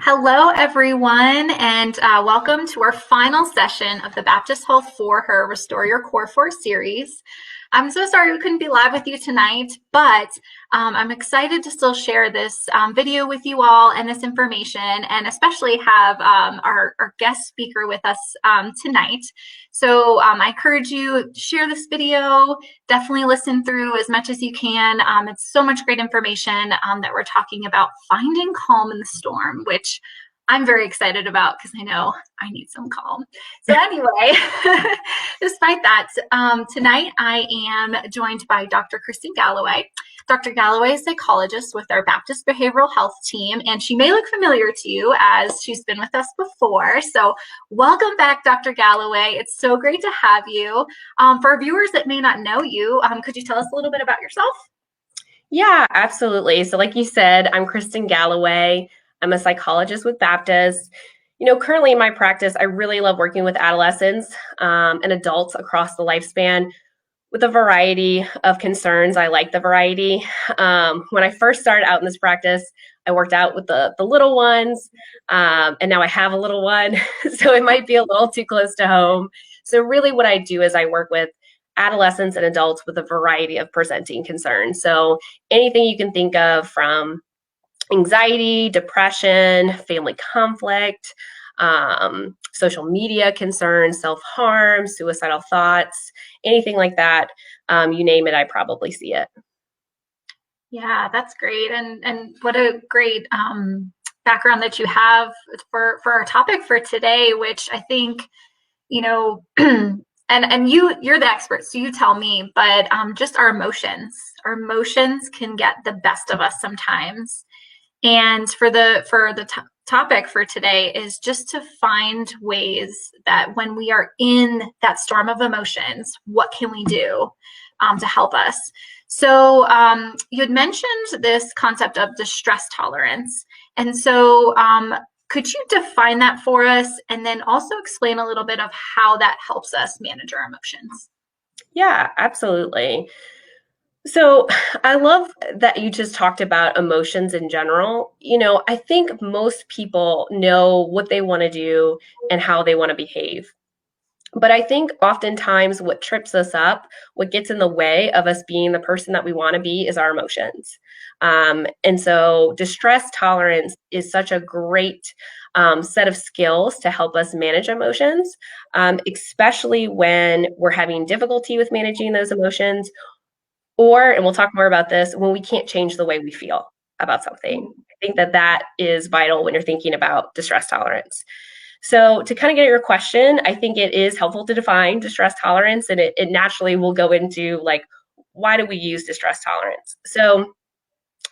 Hello, everyone, and welcome to our final session of the Baptist Health for Her Restore Your Core 4 series. I'm so sorry we couldn't be live with you tonight, but I'm excited to still share this video with you all and this information, and especially have our guest speaker with us tonight. So I encourage you to share this video, definitely listen through as much as you can. It's so much great information that we're talking about finding calm in the storm, which I'm very excited about because I know I need some calm. So anyway, despite that, tonight I am joined by Dr. Kristen Galloway. Dr. Galloway is a psychologist with our Baptist Behavioral Health team, and she may look familiar to you as she's been with us before. So welcome back, Dr. Galloway. It's so great to have you. For our viewers that may not know you, could you tell us a little bit about yourself? Yeah, absolutely. So like you said, I'm Kristen Galloway. I'm a psychologist with Baptist. Currently in my practice, I really love working with adolescents and adults across the lifespan with a variety of concerns. I like the variety. When I first started out in this practice, I worked out with the little ones, and now I have a little one, so it might be a little too close to home. So really what I do is I work with adolescents and adults with a variety of presenting concerns. So anything you can think of, from anxiety, depression, family conflict, social media concerns, self-harm, suicidal thoughts, anything like that. You name it, I probably see it. Yeah, that's great. And what a great background that you have for our topic for today, which I think, and you're the expert, so you tell me, but just our emotions can get the best of us sometimes. And for the topic for today is just to find ways that when we are in that storm of emotions, what can we do to help us? So you had mentioned this concept of distress tolerance. And so could you define that for us and then also explain a little bit of how that helps us manage our emotions? Yeah, absolutely. So I love that you just talked about emotions in general. I think most people know what they want to do and how they want to behave. But I think oftentimes what trips us up, what gets in the way of us being the person that we want to be, is our emotions. And so distress tolerance is such a great set of skills to help us manage emotions, especially when we're having difficulty with managing those emotions, or, and we'll talk more about this, when we can't change the way we feel about something. I think that is vital when you're thinking about distress tolerance. So to kind of get at your question, I think it is helpful to define distress tolerance, and it naturally will go into, like, why do we use distress tolerance? So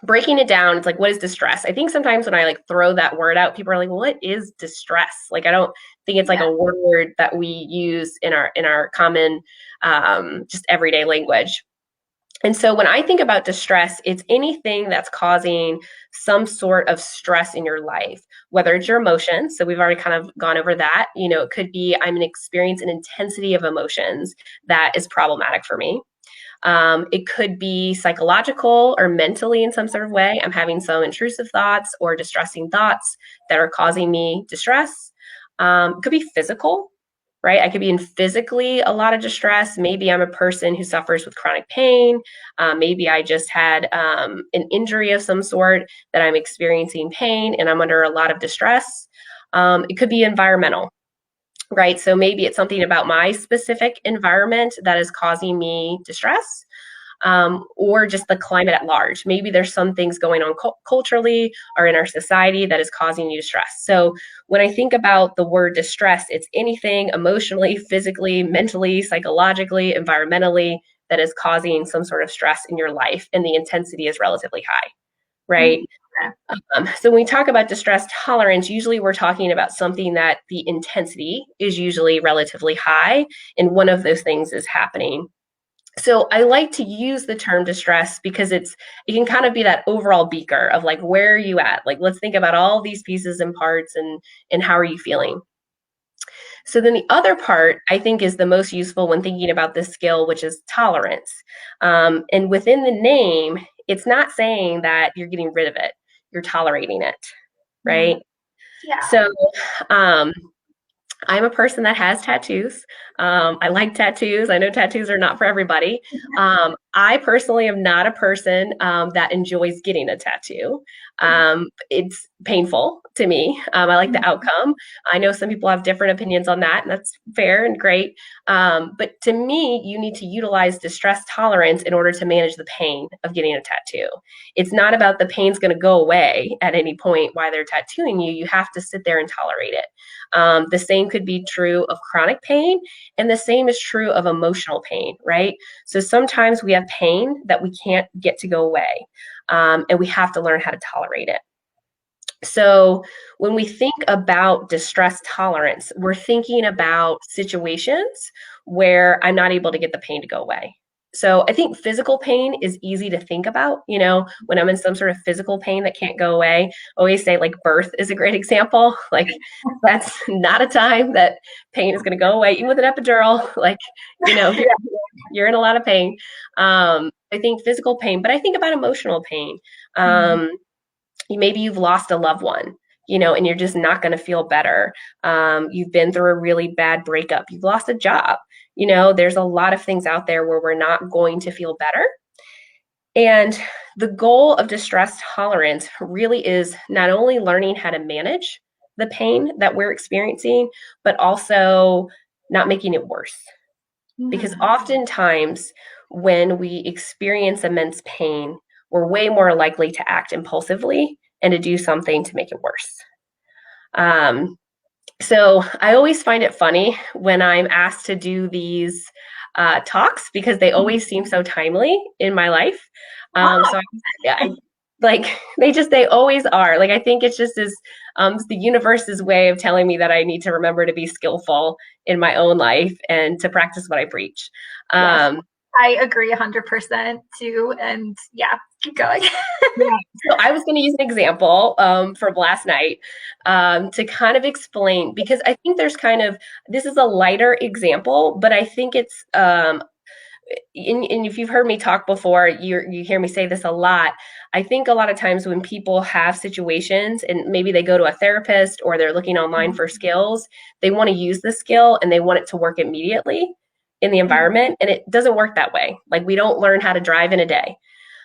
breaking it down, it's like, what is distress? I think sometimes when I throw that word out, people are like, what is distress? I don't think it's like a word that we use in our common just everyday language. And so when I think about distress, it's anything that's causing some sort of stress in your life, whether it's your emotions. So we've already kind of gone over that. It could be I'm experiencing an intensity of emotions that is problematic for me. It could be psychological or mentally in some sort of way. I'm having some intrusive thoughts or distressing thoughts that are causing me distress. It could be physical, right? I could be in physically a lot of distress. Maybe I'm a person who suffers with chronic pain. Maybe I just had an injury of some sort that I'm experiencing pain and I'm under a lot of distress. It could be environmental, right? So maybe it's something about my specific environment that is causing me distress. Or just the climate at large. Maybe there's some things going on culturally or in our society that is causing you distress. So when I think about the word distress, it's anything emotionally, physically, mentally, psychologically, environmentally that is causing some sort of stress in your life, and the intensity is relatively high, right? So when we talk about distress tolerance, usually we're talking about something that the intensity is usually relatively high, and one of those things is happening. So I like to use the term distress because it can kind of be that overall beaker of where are you at? Let's think about all these pieces and parts and how are you feeling? So then the other part I think is the most useful when thinking about this skill, which is tolerance. And within the name, it's not saying that you're getting rid of it, you're tolerating it, right? Yeah. So, um, I'm a person that has tattoos. I like tattoos. I know tattoos are not for everybody. I personally am not a person that enjoys getting a tattoo. It's painful to me. I like the Mhm. outcome. I know some people have different opinions on that, and that's fair and great. But to me, you need to utilize distress tolerance in order to manage the pain of getting a tattoo. It's not about the pain's going to go away at any point while they're tattooing you. You have to sit there and tolerate it. The same could be true of chronic pain, and the same is true of emotional pain, right? So sometimes we have pain that we can't get to go away, and we have to learn how to tolerate it. So when we think about distress tolerance, we're thinking about situations where I'm not able to get the pain to go away. So I think physical pain is easy to think about. When I'm in some sort of physical pain that can't go away, I always say like birth is a great example. Like that's not a time that pain is going to go away, even with an epidural. Like, Yeah. you're in a lot of pain. I think physical pain, but I think about emotional pain. Mhm. Um, Maybe you've lost a loved one, and you're just not going to feel better. You've been through a really bad breakup. You've lost a job. There's a lot of things out there where we're not going to feel better. And the goal of distress tolerance really is not only learning how to manage the pain that we're experiencing, but also not making it worse. Because Mhm. oftentimes, when we experience immense pain, we're way more likely to act impulsively and to do something to make it worse. Um, so I always find it funny when I'm asked to do these talks because they always seem so timely in my life. Oh, I like they always are. Like I think it's just as the universe's way of telling me that I need to remember to be skillful in my own life and to practice what I preach. yes. Um, I agree 100% too. And yeah, keep going. Yeah. So I was going to use an example from last night to kind of explain because I think this is a lighter example, but I think it's and if you've heard me talk before, you hear me say this a lot. I think a lot of times when people have situations and maybe they go to a therapist or they're looking online for skills, they want to use the skill and they want it to work immediately in the Mhm. environment, and it doesn't work that way. Like we don't learn how to drive in a day.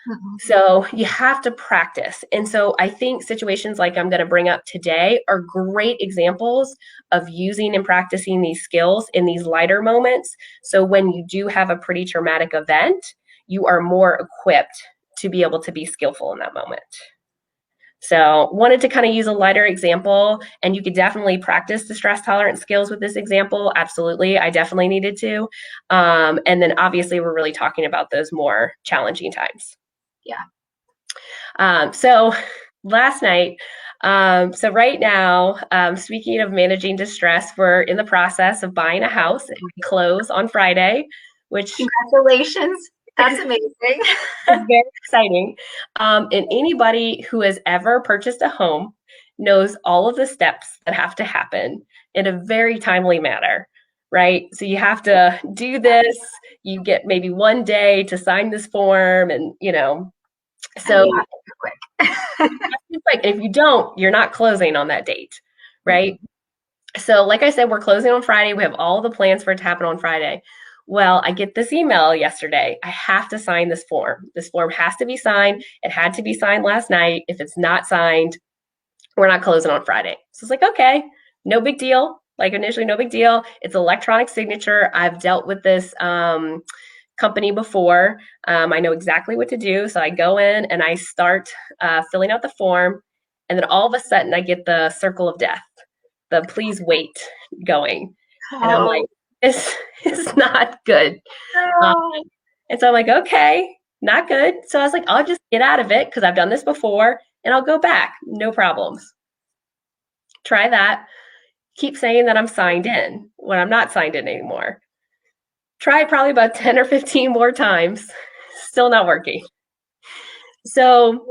Mhm. So you have to practice. And so I think situations like I'm going to bring up today are great examples of using and practicing these skills in these lighter moments. So when you do have a pretty traumatic event, you are more equipped to be able to be skillful in that moment. So wanted to kind of use a lighter example, and you could definitely practice the stress tolerance skills with this example. Absolutely. I definitely needed to. And then obviously we're really talking about those more challenging times. Yeah. So last night, so right now, speaking of managing distress, we're in the process of buying a house and we close on Friday, which Congratulations. That's is amazing. very exciting. And anybody who has ever purchased a home knows all of the steps that have to happen in a very timely manner, right? So you have to do this, you get maybe one day to sign this form, and And so you have to be quick. it's like if you don't, you're not closing on that date, right? Mhm. So, like I said, we're closing on Friday. We have all the plans for it to happen on Friday. Well, I get this email yesterday. I have to sign this form. This form has to be signed. It had to be signed last night. If it's not signed, we're not closing on Friday. So it's like, okay, no big deal. Like initially, no big deal. It's electronic signature. I've dealt with this company before. I know exactly what to do. So I go in and I start filling out the form. And then all of a sudden, I get the circle of death, the please wait going. And I'm like, Oh, this is not good. Um, no. and so I'm like, okay, not good. So I was like, I'll just get out of it because I've done this before and I'll go back. No problems. Try that. Keep saying that I'm signed in when I'm not signed in anymore. Try it probably about 10 or 15 more times. Still not working. So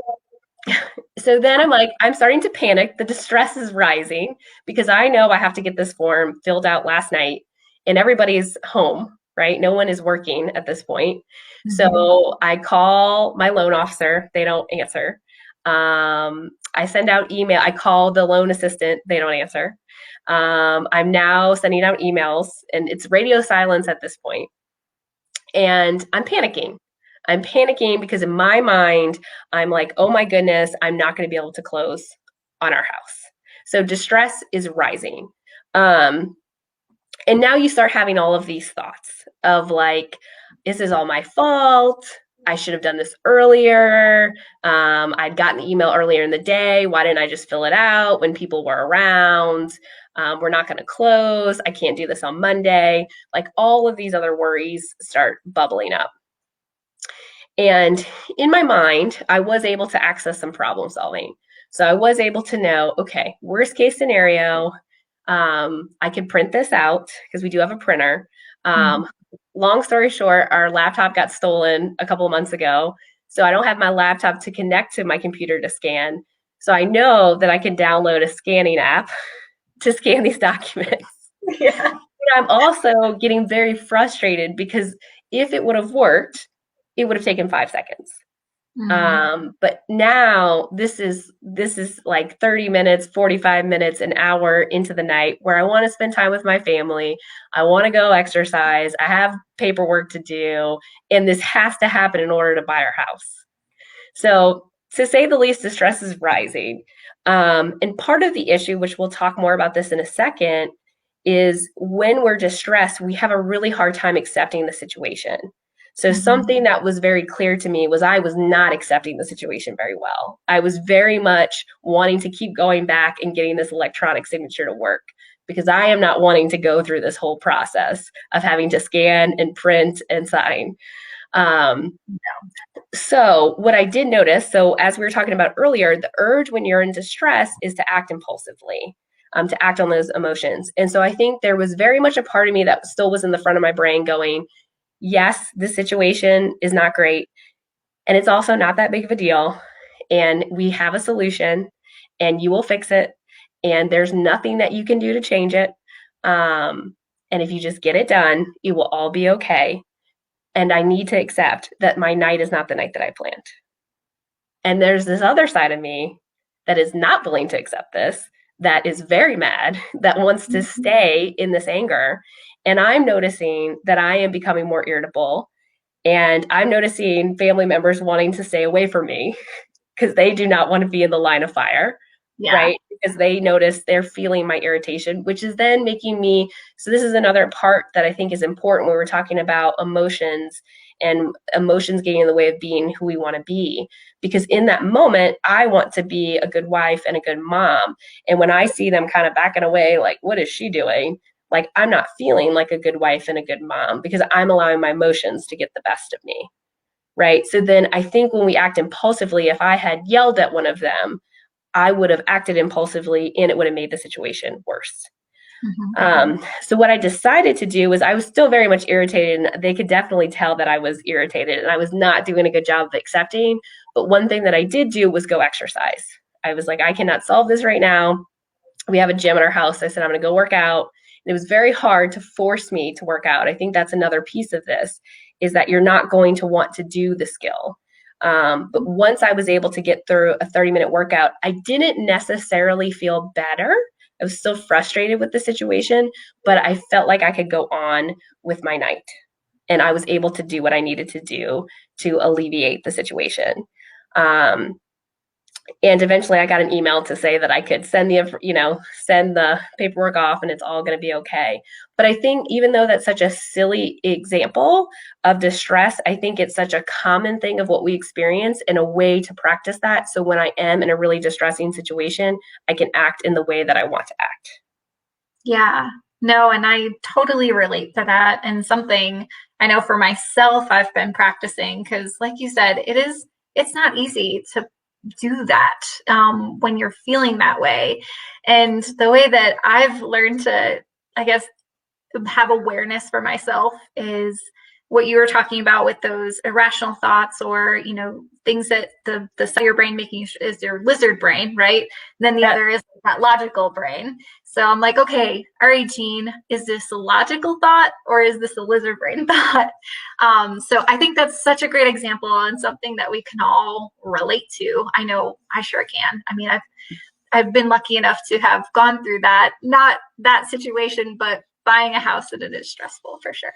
so then I'm like, I'm starting to panic. The distress is rising because I know I have to get this form filled out last night and everybody's home, right? No one is working at this point. Mhm. So I call my loan officer. They don't answer. I send out email. I call the loan assistant. They don't answer. I'm now sending out emails, and it's radio silence at this point. And I'm panicking. I'm panicking because in my mind, I'm like, oh my goodness, I'm not going to be able to close on our house. So distress is rising. Um, and now you start having all of these thoughts of like, this is all my fault. I should have done this earlier. I'd gotten the email earlier in the day. Why didn't I just fill it out when people were around? We're not going to close. I can't do this on Monday. Like all of these other worries start bubbling up. And in my mind, I was able to access some problem solving. So I was able to know, okay, worst case scenario, I could print this out because we do have a printer. Mhm. Long story short, our laptop got stolen a couple of months ago. So I don't have my laptop to connect to my computer to scan. So I know that I can download a scanning app to scan these documents. Yeah. But I'm also getting very frustrated because if it would have worked, it would have taken 5 seconds. Mhm. But now this is like 30 minutes, 45 minutes, an hour into the night where I want to spend time with my family. I want to go exercise. I have paperwork to do, and this has to happen in order to buy our house. So, to say the least, the stress is rising. And part of the issue, which we'll talk more about this in a second, is when we're distressed, we have a really hard time accepting the situation. So, Mhm. something that was very clear to me was I was not accepting the situation very well. I was very much wanting to keep going back and getting this electronic signature to work because I am not wanting to go through this whole process of having to scan and print and sign. Um, so, what I did notice, so as we were talking about earlier, the urge when you're in distress is to act impulsively, to act on those emotions. And so I think there was very much a part of me that still was in the front of my brain going, yes, this situation is not great. And it's also not that big of a deal. And we have a solution, and you will fix it. And there's nothing that you can do to change it. And if you just get it done, it will all be okay. And I need to accept that my night is not the night that I planned. And there's this other side of me that is not willing to accept this, that is very mad, that wants to Mhm. stay in this anger. And I'm noticing that I am becoming more irritable. And I'm noticing family members wanting to stay away from me because they do not want to be in the line of fire, Yeah. right? Because they notice they're feeling my irritation, which is then making me. So, this is another part that I think is important when we're talking about emotions and emotions getting in the way of being who we want to be. Because in that moment, I want to be a good wife and a good mom. And when I see them kind of backing away, like, what is she doing? Like, I'm not feeling like a good wife and a good mom because I'm allowing my emotions to get the best of me, right? So then I think when we act impulsively, if I had yelled at one of them, I would have acted impulsively and it would have made the situation worse. Mhm. So what I decided to do was I was still very much irritated, and they could definitely tell that I was irritated and I was not doing a good job of accepting. But one thing that I did do was go exercise. I was like, I cannot solve this right now. We have a gym at our house. I said, I'm going to go work out. And it was very hard to force me to work out. I think that's another piece of this is that you're not going to want to do the skill. But once I was able to get through a 30-minute workout, I didn't necessarily feel better. I was still frustrated with the situation, but I felt like I could go on with my night. And I was able to do what I needed to do to alleviate the situation. Um, and eventually I got an email to say that I could send the paperwork off and it's all going to be okay. But I think even though that's such a silly example of distress, I think it's such a common thing of what we experience and a way to practice that. So when I am in a really distressing situation, I can act in the way that I want to act. Yeah. No, and I totally relate to that. And something I know for myself, I've been practicing because, like you said, it's not easy to do that when you're feeling that way. And the way that I've learned to, I guess, have awareness for myself is what you were talking about with those irrational thoughts, or things that the side of your brain making is your lizard brain, right? And then the That, other is that logical brain. So I'm like, okay, all right, Jean, is this a logical thought or is this a lizard brain thought? So I think that's such a great example and something that we can all relate to. I know I sure can. I mean, I've been lucky enough to have gone through that, not that situation, but buying a house, and it is stressful for sure.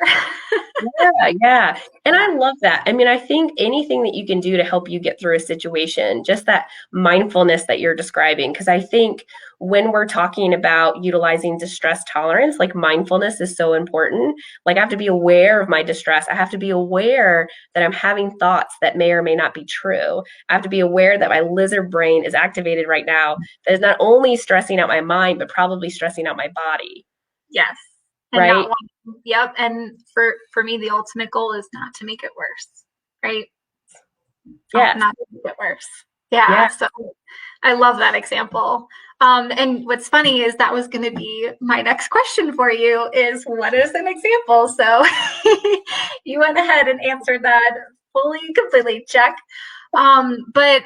yeah, yeah. And I love that. I mean, I think anything that you can do to help you get through a situation, just that mindfulness that you're describing, because I think when we're talking about utilizing distress tolerance, like mindfulness is so important. Like I have to be aware of my distress. I have to be aware that I'm having thoughts that may or may not be true. I have to be aware that my lizard brain is activated right now, that is not only stressing out my mind, but probably stressing out my body, Yes. And not right? wanting, yep. And for me, the ultimate goal is not to make it worse, right? Oh, Yes. not to make it worse. Yeah. Yeah. So I love that example. And what's funny is that was going to be my next question for you is what is an example? So you went ahead and answered that fully, completely. Check. But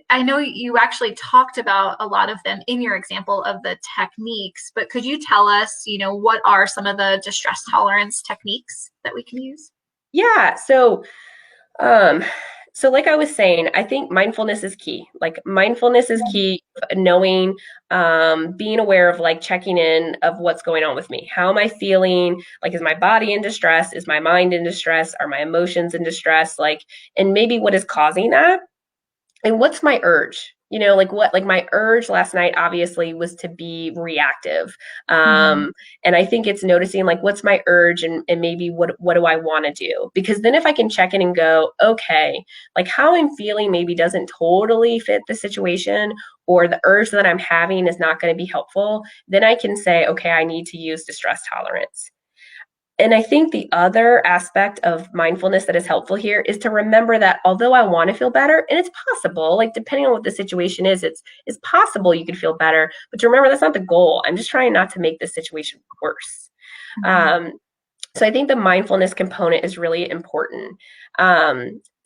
I know you actually talked about a lot of them in your example of the techniques, but could you tell us, what are some of the distress tolerance techniques that we can use? Yeah. Um, so like I was saying, I think mindfulness is key. Like mindfulness is key, knowing, being aware of like checking in of what's going on with me. How am I feeling? Like, is my body in distress? Is my mind in distress? Are my emotions in distress? Like, and maybe what is causing that? And what's my urge? Like my urge last night obviously was to be reactive. Mm-hmm. And I think it's noticing like what's my urge, and maybe what do I want to do? Because then if I can check in and go, okay, like how I'm feeling maybe doesn't totally fit the situation, or the urge that I'm having is not going to be helpful, then I can say, okay, I need to use distress tolerance. And I think the other aspect of mindfulness that is helpful here is to remember that although I want to feel better, and it's possible, like depending on what the situation is, it's possible you could feel better, but to remember that's not the goal. I'm just trying not to make the situation worse. Mm-hmm. Um, so I think the mindfulness component is really important.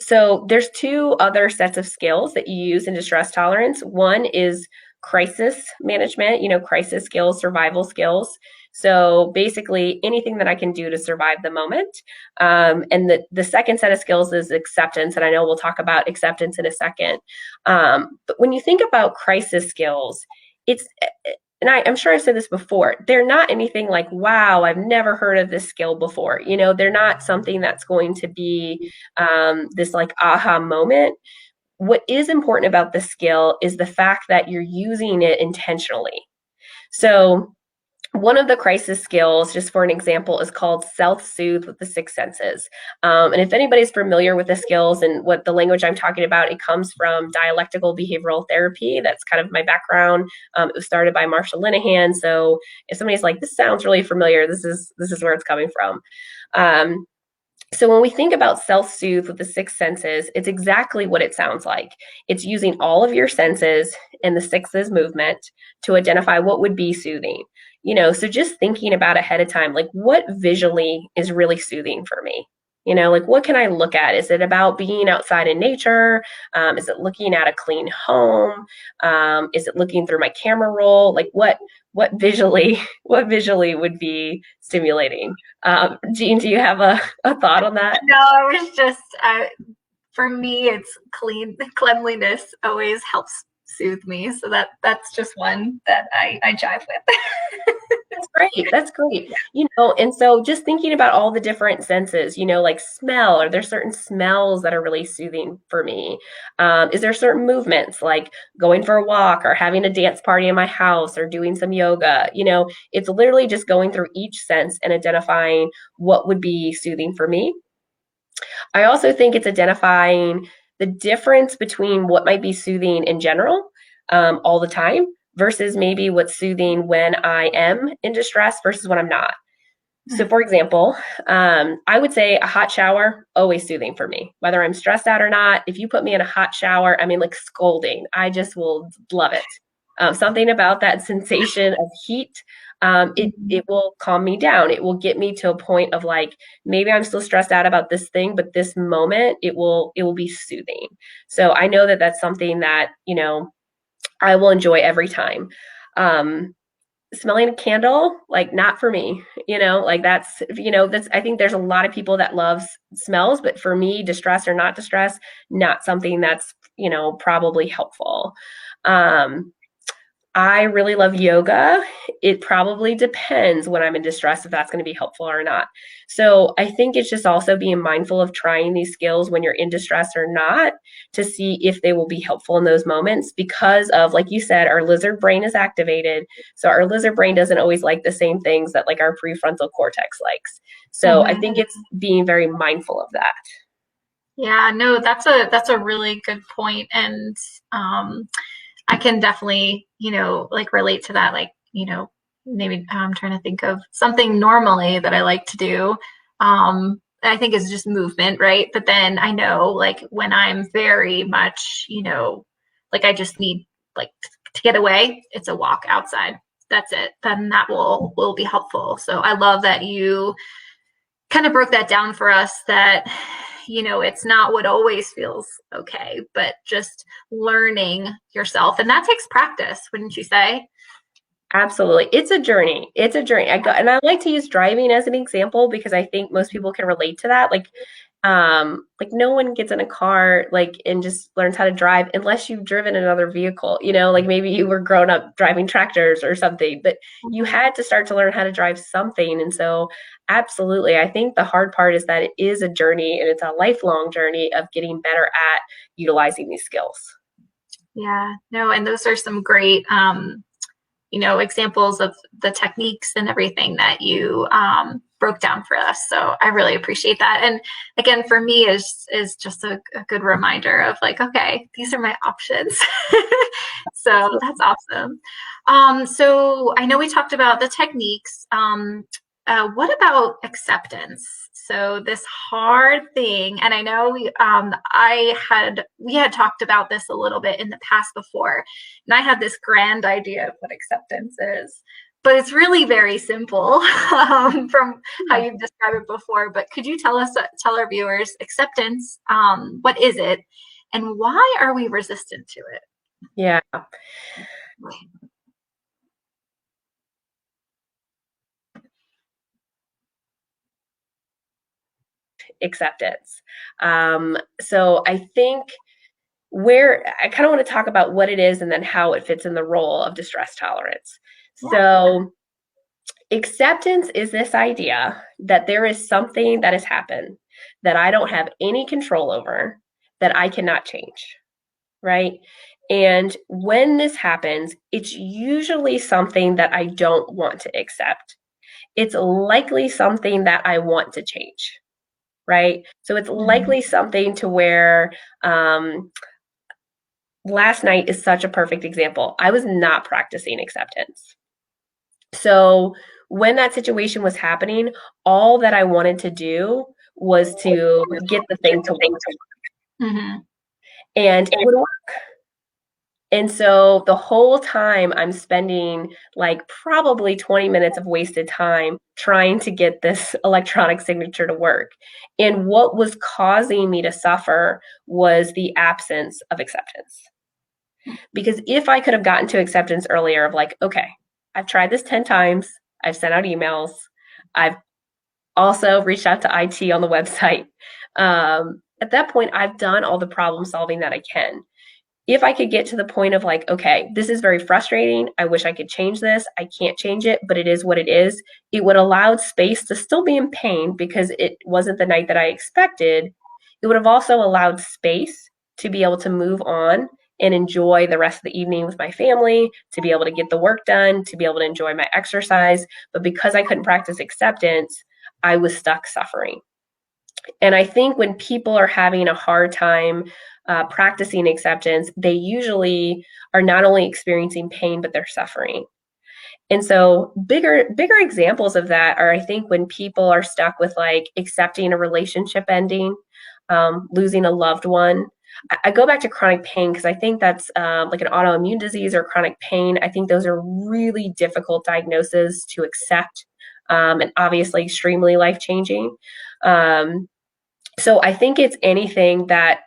So there's two other sets of skills that you use in distress tolerance. One is crisis management, crisis skills, survival skills. So basically anything that I can do to survive the moment. And the second set of skills is acceptance. And I know we'll talk about acceptance in a second. But when you think about crisis skills, it's and I'm sure I've said this before, they're not anything like, wow, I've never heard of this skill before. They're not something that's going to be this like aha moment. What is important about the skill is the fact that you're using it intentionally. So one of the crisis skills, just for an example, is called self-soothe with the six senses. And if anybody's familiar with the skills and what the language I'm talking about, it comes from dialectical behavioral therapy. That's kind of my background. It was started by Marshall Linehan. So if somebody's like, this sounds really familiar, this is where it's coming from. So when we think about self-soothe with the six senses, it's exactly what it sounds like. It's using all of your senses and the sixes movement to identify what would be soothing. So just thinking about ahead of time, like what visually is really soothing for me? Like what can I look at? Is it about being outside in nature? Is it looking at a clean home? Is it looking through my camera roll? Like what visually would be stimulating? Jean, do you have a thought on that? No, I was just for me, it's cleanliness always helps soothe me. So that's just one that I jive with. That's great. That's great. And so just thinking about all the different senses, like smell, are there certain smells that are really soothing for me? Is there certain movements like going for a walk or having a dance party in my house or doing some yoga? It's literally just going through each sense and identifying what would be soothing for me. I also think it's identifying the difference between what might be soothing in general, all the time, versus maybe what's soothing when I am in distress versus when I'm not. So, for example, I would say a hot shower, always soothing for me, whether I'm stressed out or not. If you put me in a hot shower, I mean, like scalding, I just will love it. Something about that sensation of heat, it will calm me down. It will get me to a point of like, maybe I'm still stressed out about this thing, but this moment, it will be soothing. So I know that that's something that, I will enjoy every time. Um, Smelling a candle, like not for me, like that's, I think there's a lot of people that loves smells, but for me, distress or not distress, not something that's, probably helpful. Um, I really love yoga. It probably depends when I'm in distress if that's going to be helpful or not. So I think it's just also being mindful of trying these skills when you're in distress or not to see if they will be helpful in those moments because of, like you said, our lizard brain is activated. So our lizard brain doesn't always like the same things that like our prefrontal cortex likes. So I think it's being very mindful of that. Yeah, no, that's a really good point, and I can definitely, like relate to that. Like, maybe I'm trying to think of something normally that I like to do. I think is just movement, right? But then I know, like, when I'm very much, like I just need like to get away, it's a walk outside. That's it. Then that will be helpful. So I love that you kind of broke that down for us that it's not what always feels okay, but just learning yourself, and that takes practice, wouldn't you say? Absolutely. It's a journey. It's a journey. And I like to use driving as an example because I think most people can relate to that. Like no one gets in a car like and just learns how to drive unless you've driven another vehicle, like maybe you were grown up driving tractors or something, but you had to start to learn how to drive something. And so absolutely, I think the hard part is that it is a journey and it's a lifelong journey of getting better at utilizing these skills. Yeah, no, and those are some great examples of the techniques and everything that you broke down for us. So I really appreciate that. And again, for me, is just a good reminder of like, okay, these are my options. So that's awesome. So I know we talked about the techniques. What about acceptance? So this hard thing, and I know we had talked about this a little bit in the past before, and I had this grand idea of what acceptance is, but it's really very simple from how you've described it before. But could you tell our viewers acceptance? What is it, and why are we resistant to it? Yeah. Acceptance. So I think where I kind of want to talk about what it is and then how it fits in the role of distress tolerance. Yeah. So acceptance is this idea that there is something that has happened that I don't have any control over, that I cannot change, right? And when this happens, it's usually something that I don't want to accept. It's likely something that I want to change, right? So it's likely something to where last night is such a perfect example. I was not practicing acceptance. So when that situation was happening, all that I wanted to do was to get the thing to work. Mm-hmm. And it would work. And so the whole time I'm spending like probably 20 minutes of wasted time trying to get this electronic signature to work. And what was causing me to suffer was the absence of acceptance. Because if I could have gotten to acceptance earlier of like, okay, I've tried this 10 times, I've sent out emails, I've also reached out to IT on the website. At that point, I've done all the problem solving that I can. If I could get to the point of like, okay, this is very frustrating. I wish I could change this. I can't change it, but it is what it is. It would allow space to still be in pain because it wasn't the night that I expected. It would have also allowed space to be able to move on and enjoy the rest of the evening with my family, to be able to get the work done, to be able to enjoy my exercise. But because I couldn't practice acceptance, I was stuck suffering. And I think when people are having a hard time practicing acceptance, they usually are not only experiencing pain, but they're suffering. And so bigger examples of that are, I think, when people are stuck with like accepting a relationship ending, losing a loved one, I go back to chronic pain because I think that's like an autoimmune disease or chronic pain. I think those are really difficult diagnoses to accept, and obviously extremely life changing. Um, so I think it's anything that,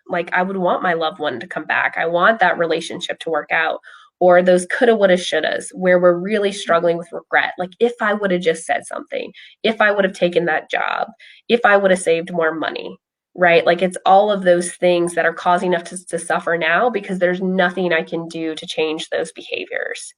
like, I would want my loved one to come back. I want that relationship to work out. Or those coulda, woulda, shouldas, where we're really struggling with regret. Like, if I would have just said something, if I would have taken that job, if I would have saved more money, right? Like, it's all of those things that are causing us to suffer now because there's nothing I can do to change those behaviors.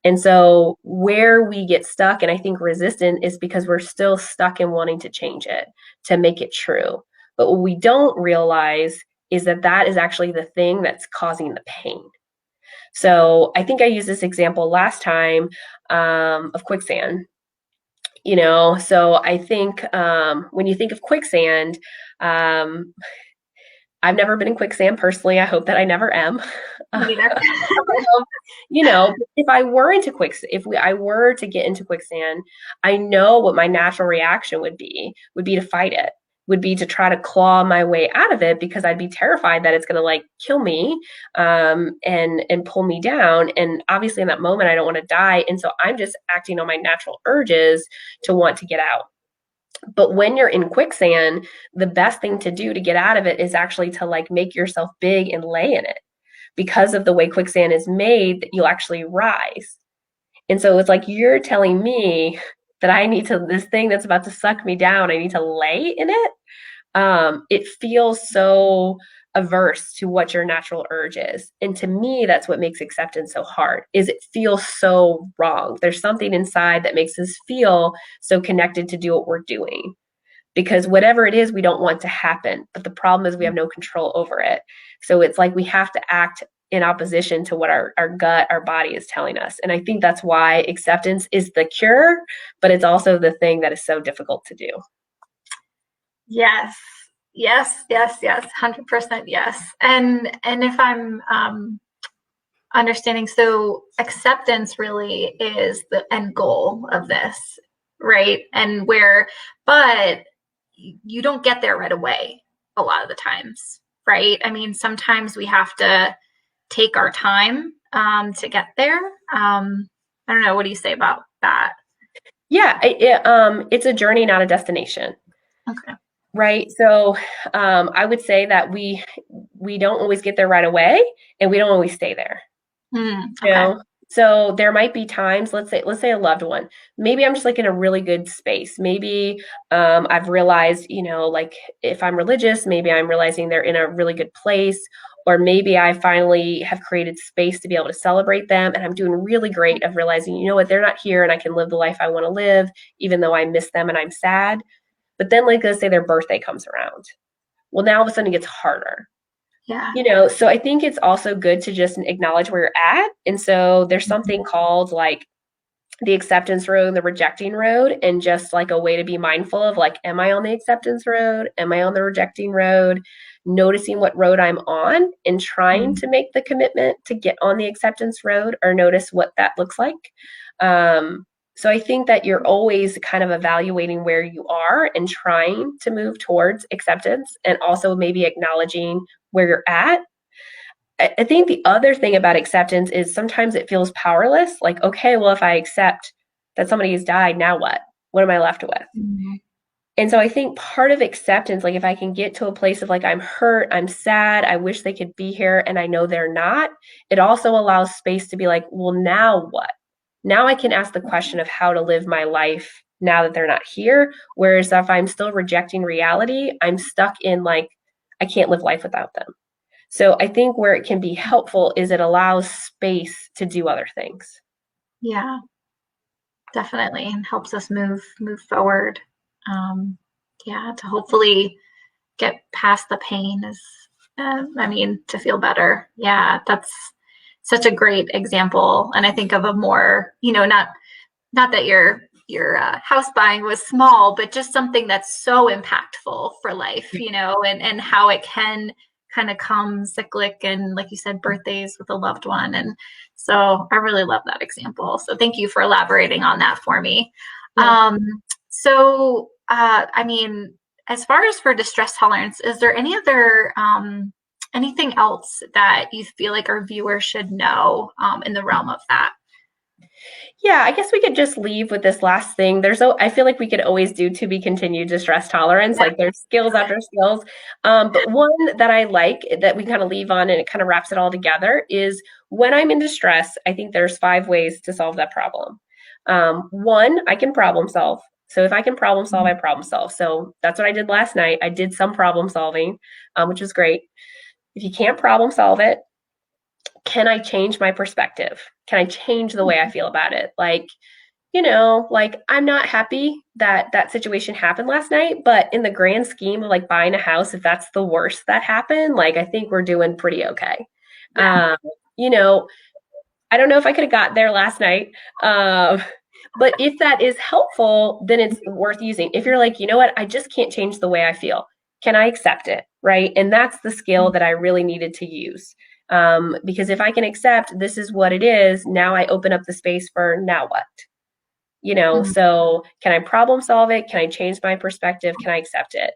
And so, where we get stuck, and I think resistant, is because we're still stuck in wanting to change it, to make it true. But what we don't realize is that that is actually the thing that's causing the pain. So I think I used this example last time, of quicksand. So I think when you think of quicksand, um, I've never been in quicksand personally. I hope that I never am. Me neither. If I were into quicksand, I were to get into quicksand, I know what my natural reaction would be to fight it, would be to try to claw my way out of it because I'd be terrified that it's going to like kill me, and pull me down. And obviously in that moment, I don't want to die. And so I'm just acting on my natural urges to want to get out. But when you're in quicksand, the best thing to do to get out of it is actually to like make yourself big and lay in it. Because of the way quicksand is made, you'll actually rise. And so it's like you're telling me that I need to, this thing that's about to suck me down, I need to lay in it. It feels so averse to what your natural urge is. And to me, that's what makes acceptance so hard, is it feels so wrong. There's something inside that makes us feel so connected to do what we're doing. Because whatever it is, we don't want to happen. But the problem is we have no control over it. So it's like we have to act in opposition to what our gut, our body is telling us. And I think that's why acceptance is the cure, but it's also the thing that is so difficult to do. Yes. Yes, yes, yes. 100% yes. And if I'm understanding, so acceptance really is the end goal of this, right? But you don't get there right away a lot of the times, right? I mean, sometimes we have to take our time to get there. I don't know. What do you say about that? Yeah, it's a journey, not a destination. Okay. Right. So I would say that we don't always get there right away, and we don't always stay there. You Okay. know? So there might be times, let's say a loved one. Maybe I'm just like in a really good space. Maybe I've realized, like if I'm religious, maybe I'm realizing they're in a really good place. Or maybe I finally have created space to be able to celebrate them. And I'm doing really great of realizing, you know what, they're not here and I can live the life I want to live, even though I miss them and I'm sad. But then, like, let's say their birthday comes around. Well, now all of a sudden it gets harder. Yeah. So I think it's also good to just acknowledge where you're at. And so there's something called like the acceptance road, the rejecting road, and just like a way to be mindful of like, am I on the acceptance road? Am I on the rejecting road? Noticing what road I'm on and trying to make the commitment to get on the acceptance road, or notice what that looks like. So I think that you're always kind of evaluating where you are and trying to move towards acceptance, and also maybe acknowledging where you're at. I think the other thing about acceptance is sometimes it feels powerless. Like, okay, well, if I accept that somebody has died, now what? What am I left with? Mm-hmm. And so I think part of acceptance, like if I can get to a place of like, I'm hurt, I'm sad, I wish they could be here, and I know they're not, it also allows space to be like, well, now what? Now I can ask the question of how to live my life now that they're not here. Whereas if I'm still rejecting reality, I'm stuck in like, I can't live life without them. So I think where it can be helpful is it allows space to do other things. Yeah, definitely, and helps us move forward. Yeah, to hopefully get past the pain is, to feel better. Yeah, that's such a great example. And I think of a more, not that your house buying was small, but just something that's so impactful for life, and how it can kind of come cyclic, and like you said, birthdays with a loved one. And so I really love that example. So thank you for elaborating on that for me. Yeah. So, as far as for distress tolerance, is there any other anything else that you feel like our viewers should know in the realm of that? Yeah, I guess we could just leave with this last thing. I feel like we could always do to be continued distress tolerance. Yeah. Like there's skills after skills. But one that I like that we kind of leave on and it kind of wraps it all together is when I'm in distress, I think there's 5 ways to solve that problem. One, I can problem solve. So if I can problem solve, I problem solve. So that's what I did last night. I did some problem solving, which was great. If you can't problem solve it, can I change my perspective? Can I change the way I feel about it? Like I'm not happy that that situation happened last night, but in the grand scheme of like buying a house, if that's the worst that happened, like I think we're doing pretty okay. Yeah. Um, you know, I don't know if I could have got there last night. Um, but if that is helpful, then it's worth using. If you're like, you know what, I just can't change the way I feel. Can I accept it? Right. And that's the skill that I really needed to use. Because if I can accept this is what it is, now I open up the space for now what? Mhm. So can I problem solve it? Can I change my perspective? Can I accept it?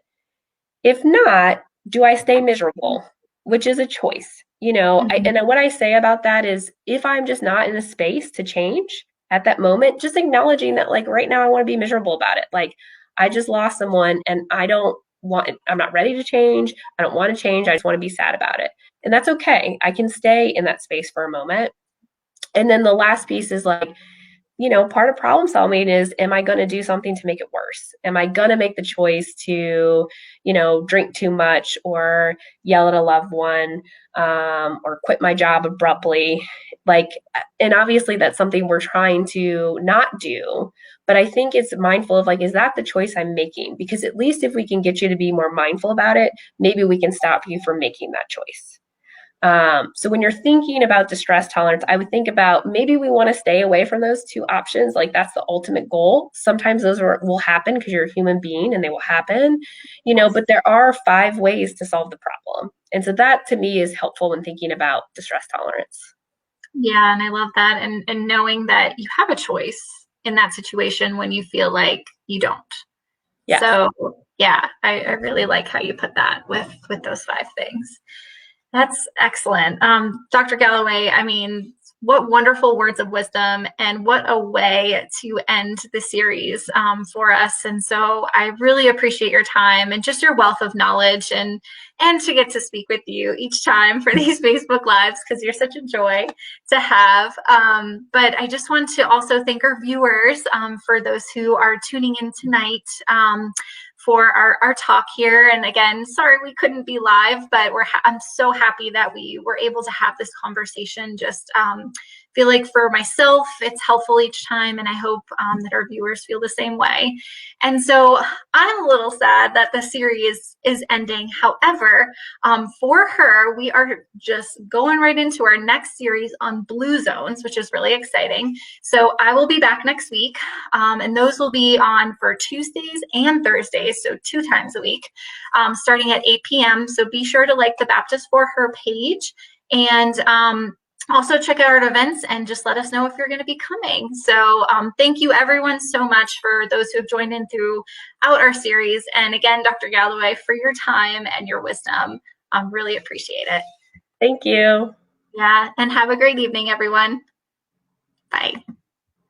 If not, do I stay miserable? Which is a choice. Mhm. And what I say about that is if I'm just not in a space to change at that moment, just acknowledging that, like, right now, I want to be miserable about it. Like, I just lost someone and I'm not ready to change. I don't want to change. I just want to be sad about it. And that's okay. I can stay in that space for a moment. And then the last piece is like, part of problem solving is, am I going to do something to make it worse? Am I going to make the choice to, drink too much or yell at a loved one, or quit my job abruptly? Like, and obviously that's something we're trying to not do. But I think it's mindful of like, is that the choice I'm making? Because at least if we can get you to be more mindful about it, maybe we can stop you from making that choice. So when you're thinking about distress tolerance, I would think about maybe we want to stay away from those two options. Like that's the ultimate goal. Sometimes will happen because you're a human being and they will happen, but there are 5 ways to solve the problem. And so that to me is helpful when thinking about distress tolerance. Yeah, and I love that. And knowing that you have a choice in that situation when you feel like you don't. Yes. So yeah, I really like how you put that with those 5 things. That's excellent. Dr. Galloway, I mean, what wonderful words of wisdom and what a way to end the series for us. And so I really appreciate your time and just your wealth of knowledge and to get to speak with you each time for these Facebook Lives because you're such a joy to have. But I just want to also thank our viewers for those who are tuning in tonight. For our talk here. And again, sorry we couldn't be live, but I'm so happy that we were able to have this conversation. Just feel like for myself, it's helpful each time, and I hope that our viewers feel the same way. And so I'm a little sad that the series is ending. However, for her, we are just going right into our next series on blue zones, which is really exciting. So I will be back next week, and those will be on for Tuesdays and Thursdays, so 2 times a week, starting at 8 p.m. So be sure to like the Baptist for Her page and also check out our events and just let us know if you're going to be coming. So thank you everyone so much for those who have joined in throughout our series. And again, Dr. Galloway, for your time and your wisdom. Really appreciate it. Thank you. Yeah, and have a great evening, everyone. Bye.